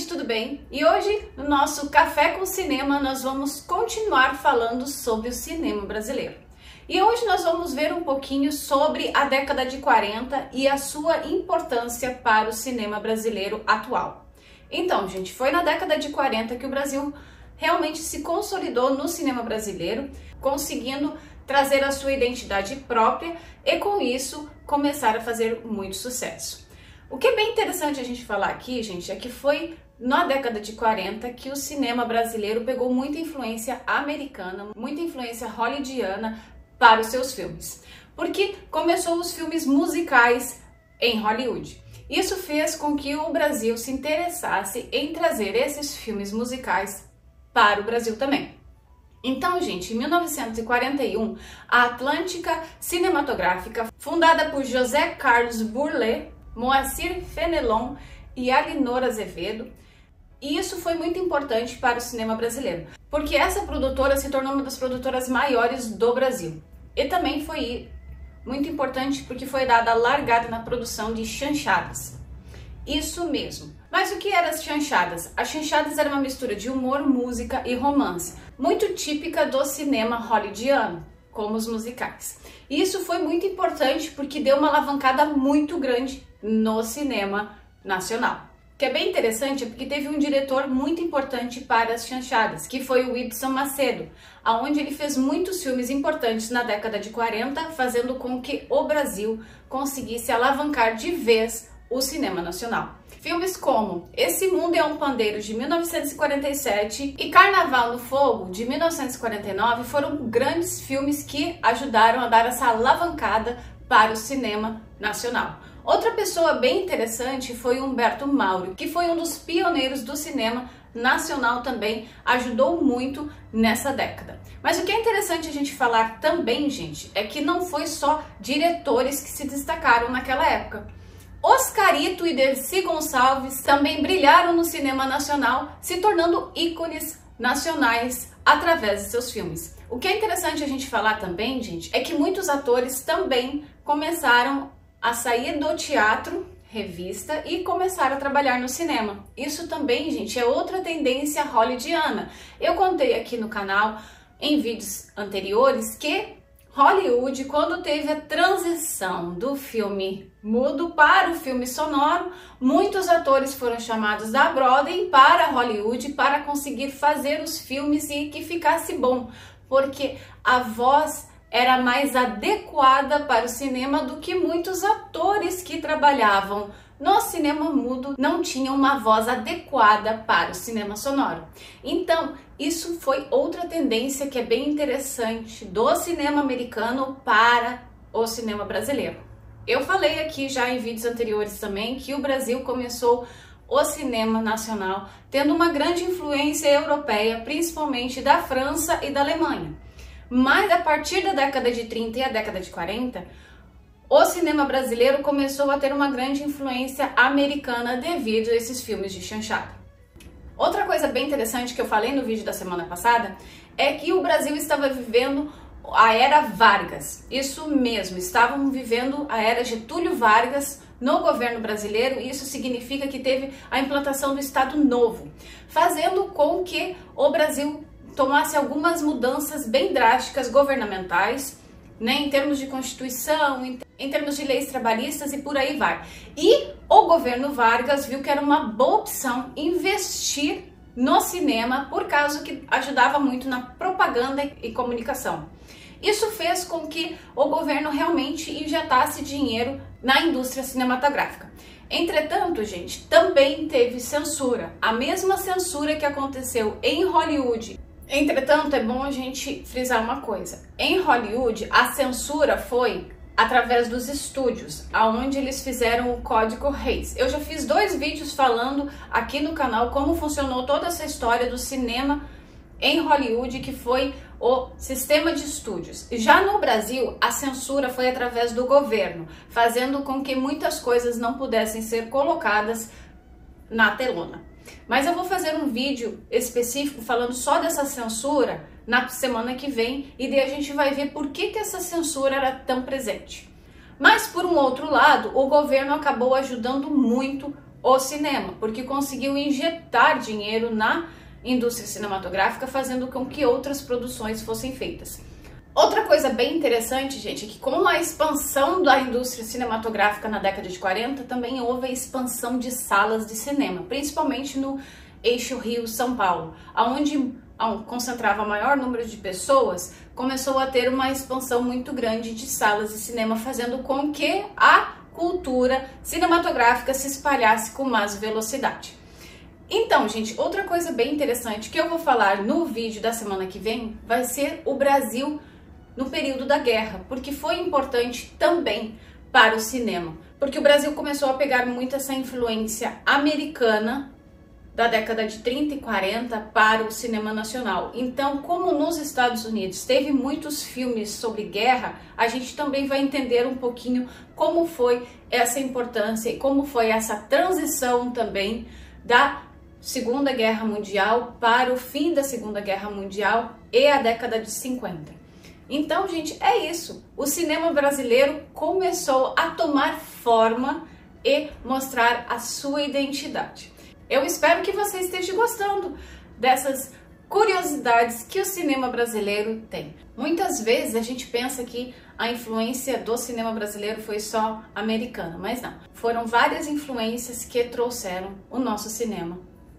gente, tudo bem? E hoje, no nosso Café com Cinema, nós vamos continuar falando sobre o cinema brasileiro. E hoje nós vamos ver um pouquinho sobre a década de 40 e a sua importância para o cinema brasileiro atual. Então, gente, foi na década de 40 que o Brasil realmente se consolidou no cinema brasileiro, conseguindo trazer a sua identidade própria e, com isso, começar a fazer muito sucesso. O que é bem interessante a gente falar aqui, gente, é que foi na década de 40 que o cinema brasileiro pegou muita influência americana, muita influência hollywoodiana para os seus filmes. Porque começou os filmes musicais em Hollywood. Isso fez com que o Brasil se interessasse em trazer esses filmes musicais para o Brasil também. Então, gente, em 1941, a Atlântica Cinematográfica, fundada por José Carlos Burle, Moacir Fenelon e Alinor Azevedo, e isso foi muito importante para o cinema brasileiro, porque essa produtora se tornou uma das produtoras maiores do Brasil. E também foi muito importante porque foi dada a largada na produção de chanchadas. Isso mesmo. Mas o que eram as chanchadas? As chanchadas eram uma mistura de humor, música e romance, muito típica do cinema hollywoodiano, como os musicais. E isso foi muito importante porque deu uma alavancada muito grande no cinema nacional. O que é bem interessante é porque teve um diretor muito importante para as chanchadas, que foi o Ibsen Macedo, onde ele fez muitos filmes importantes na década de 40, fazendo com que o Brasil conseguisse alavancar de vez o cinema nacional. Filmes como Esse Mundo é um Pandeiro, de 1947, e Carnaval no Fogo, de 1949, foram grandes filmes que ajudaram a dar essa alavancada para o cinema nacional. Outra pessoa bem interessante foi Humberto Mauro, que foi um dos pioneiros do cinema nacional também, ajudou muito nessa década. Mas o que é interessante a gente falar também, gente, é que não foi só diretores que se destacaram naquela época. Oscarito e Dercy Gonçalves também brilharam no cinema nacional, se tornando ícones nacionais através de seus filmes. O que é interessante a gente falar também, gente, é que muitos atores também começaram a sair do teatro, revista, e começaram a trabalhar no cinema. Isso também, gente, é outra tendência hollywoodiana. Eu contei aqui no canal, em vídeos anteriores, que Hollywood, quando teve a transição do filme mudo para o filme sonoro, muitos atores foram chamados da Broadway para Hollywood para conseguir fazer os filmes e que ficasse bom, porque a voz era mais adequada para o cinema do que muitos atores que trabalhavam no cinema mudo não tinham uma voz adequada para o cinema sonoro. Então, isso foi outra tendência que é bem interessante do cinema americano para o cinema brasileiro. Eu falei aqui já em vídeos anteriores também que o Brasil começou o cinema nacional tendo uma grande influência europeia, principalmente da França e da Alemanha. Mas a partir da década de 30 e a década de 40, o cinema brasileiro começou a ter uma grande influência americana devido a esses filmes de chanchada. Outra coisa bem interessante que eu falei no vídeo da semana passada é que o Brasil estava vivendo a era Vargas. Isso mesmo, estavam vivendo a era Getúlio Vargas no governo brasileiro, e isso significa que teve a implantação do Estado Novo, fazendo com que o Brasil tomasse algumas mudanças bem drásticas governamentais, né, em termos de Constituição, em termos de leis trabalhistas e por aí vai. E o governo Vargas viu que era uma boa opção investir no cinema, por causa que ajudava muito na propaganda e comunicação. Isso fez com que o governo realmente injetasse dinheiro na indústria cinematográfica. Entretanto, gente, também teve censura, a mesma censura que aconteceu em Hollywood. Entretanto, é bom a gente frisar uma coisa. Em Hollywood, a censura foi através dos estúdios, aonde eles fizeram o Código Reis. Eu já fiz 2 vídeos falando aqui no canal como funcionou toda essa história do cinema em Hollywood, que foi o sistema de estúdios. Já no Brasil, a censura foi através do governo, fazendo com que muitas coisas não pudessem ser colocadas na telona. Mas eu vou fazer um vídeo específico falando só dessa censura na semana que vem, e daí a gente vai ver por que essa censura era tão presente. Mas, por um outro lado, o governo acabou ajudando muito o cinema, porque conseguiu injetar dinheiro na indústria cinematográfica, fazendo com que outras produções fossem feitas. Outra coisa bem interessante, gente, é que com a expansão da indústria cinematográfica na década de 40, também houve a expansão de salas de cinema, principalmente no eixo Rio-São Paulo, onde concentrava maior número de pessoas, começou a ter uma expansão muito grande de salas de cinema, fazendo com que a cultura cinematográfica se espalhasse com mais velocidade. Então, gente, outra coisa bem interessante que eu vou falar no vídeo da semana que vem vai ser o Brasil no período da guerra, porque foi importante também para o cinema, porque o Brasil começou a pegar muito essa influência americana da década de 30 e 40 para o cinema nacional. Então, como nos Estados Unidos teve muitos filmes sobre guerra, a gente também vai entender um pouquinho como foi essa importância e como foi essa transição também da Segunda Guerra Mundial para o fim da Segunda Guerra Mundial e a década de 50. Então, gente, é isso. O cinema brasileiro começou a tomar forma e mostrar a sua identidade. Eu espero que você esteja gostando dessas curiosidades que o cinema brasileiro tem. Muitas vezes a gente pensa que a influência do cinema brasileiro foi só americana, mas não. Foram várias influências que trouxeram o nosso cinema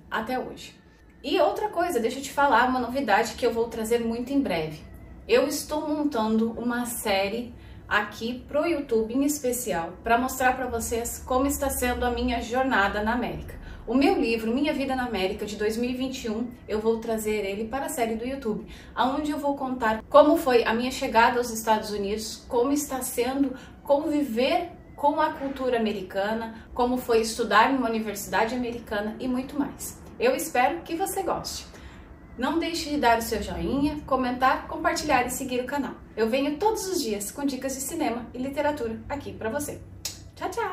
até hoje. E outra coisa, deixa eu te falar uma novidade que eu vou trazer muito em breve. Eu estou montando uma série aqui pro YouTube em especial para mostrar para vocês como está sendo a minha jornada na América. O meu livro, Minha Vida na América, de 2021, eu vou trazer ele para a série do YouTube, onde eu vou contar como foi a minha chegada aos Estados Unidos, como está sendo conviver com a cultura americana, como foi estudar em uma universidade americana e muito mais. Eu espero que você goste. Não deixe de dar o seu joinha, comentar, compartilhar e seguir o canal. Eu venho todos os dias com dicas de cinema e literatura aqui para você. Tchau, tchau!